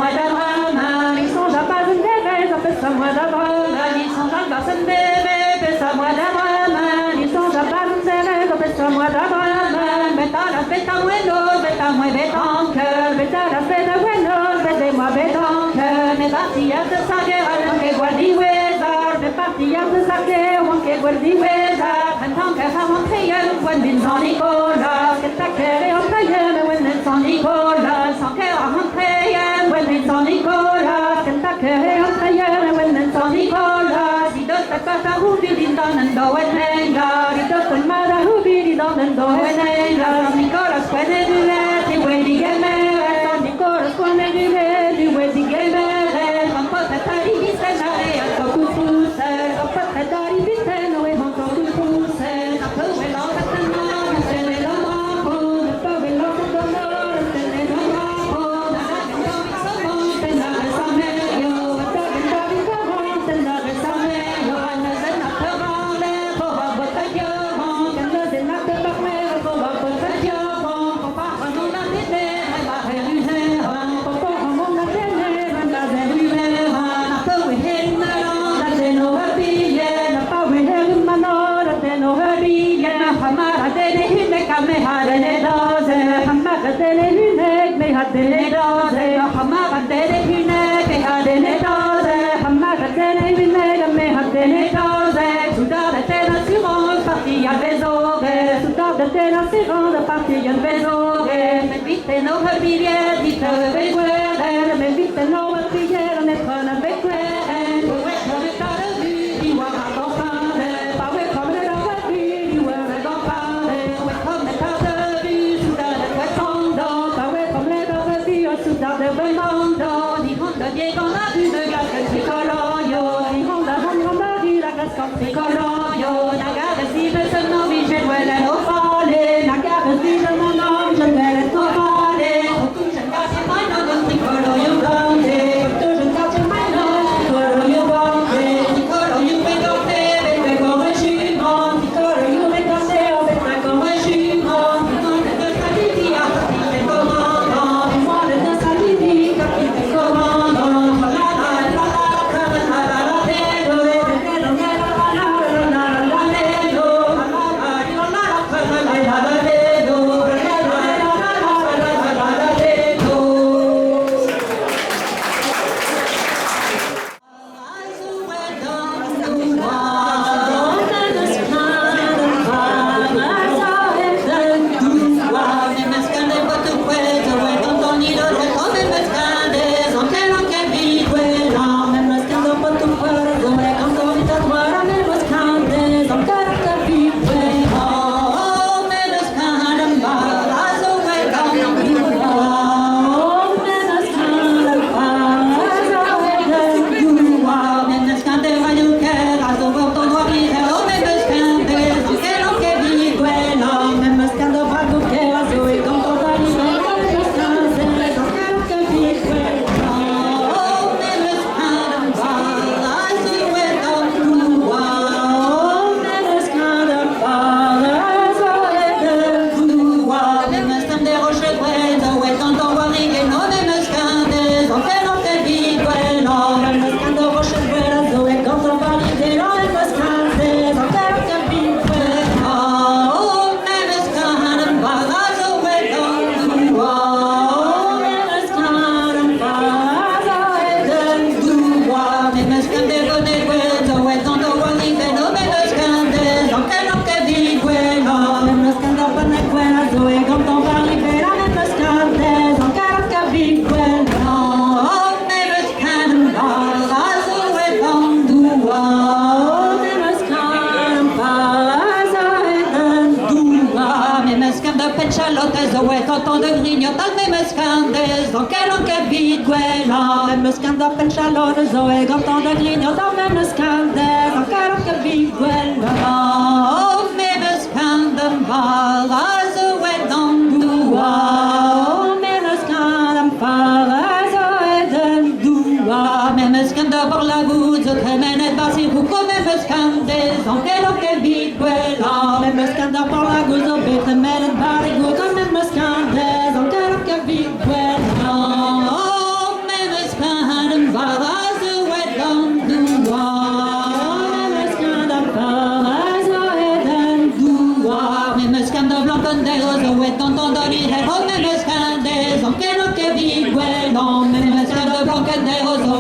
moi d'Abraham, ils sont à pas une bébé, ça moi d'Abraham, ils sont à pas une bébé, ça moi d'Abraham, ils sont à pas une bébé, ça moi d'Abraham, beta la beta bueno, beta moi bétanque, beta la beta bueno, beta moi bétanque, mes parties de sa guerre, que guardi wezar, mes parties de sa guerre, que guardi wezar, en tant que femme en prière, when bin San Nicolas, que ta cœur est en prière, when bin San Nicolas, sans cœur en prière, when bin San Nicolas, que ta cœur est en prière, when bin San Nicolas, si dos ta kata hubi din donen do enenga, si dos ta mada hubi din donen do enenga, Nicolas kwene du let, when di gemere, Nicolas kwene du let, when di gemere, man pota tari bisenare, a kokufuse, a pota tari bisenare, man kokufuse, a powe lo katana, tene lo mako, a powe lo katana, tene lo mako, a gabi samo, tena sameyo, a gabi samo, tena sameyo, na zena tavale, pova botayo, kana zena tavale, pova botayo, papa hamona tene, ba heluhe, papa hamona tene, ba heluhe, na powe hena, na teno habiye, na powe hena, na teno habiye, na hamara tene hine kame harene doze, hamara tene hine me harene doze, hamara tene hine ke harene doze, hamara tene hine me harene doze, sudare tena sirong parti a vezore, sudare tena sirong parti a vezore, me vite no habiye, vite veguere, me vite no habiye, ne prana veguere, we come tare vi, di wa campane, pa we come da vi, di wa campane, we come tare vi, sudare we tondo, pa we come da vi, sudare we mondo, di honda diego na une gaga tricoloio, di honda di la casca tricoloio, na gaga si bese no vi je vuole lo fale, na gaga si de mon nom, je vuole to fale, tu je casi mai no con tricoloio grande, tu je casi mai no tricoloio grande, tricoloio pedote, vete con regimo, tricoloio pedote, vete con regimo, muore de saliti a capite comando, muore de saliti capite comando, la la la la la la la la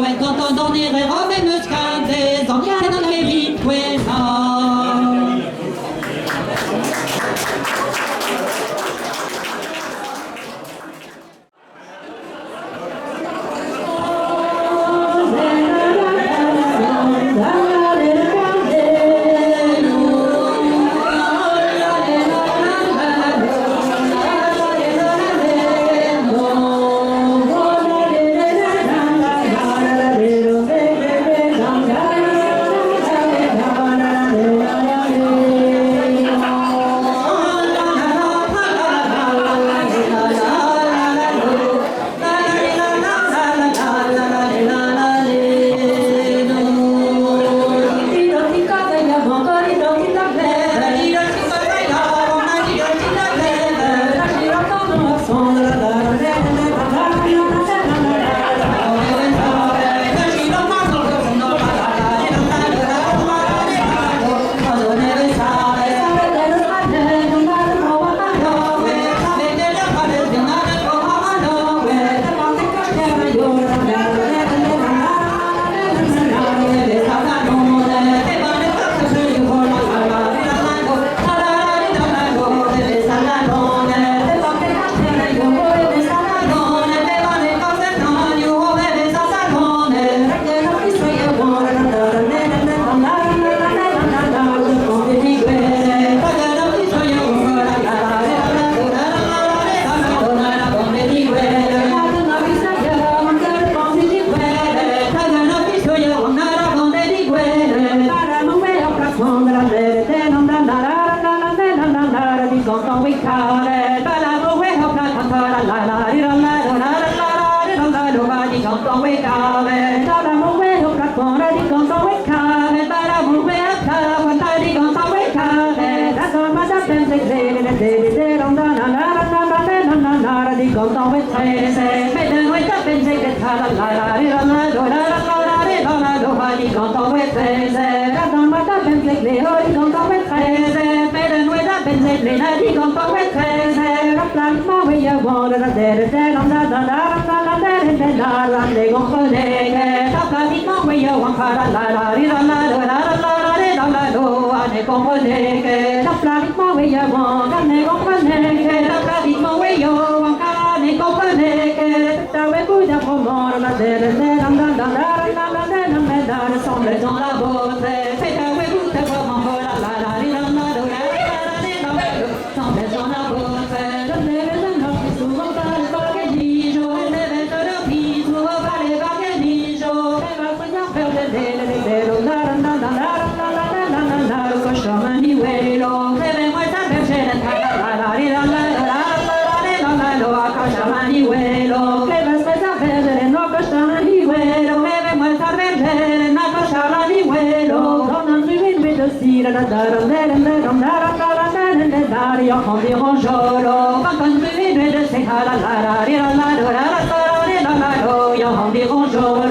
en canton dans les robes et muscadés, en gagne dans les vies, Yo,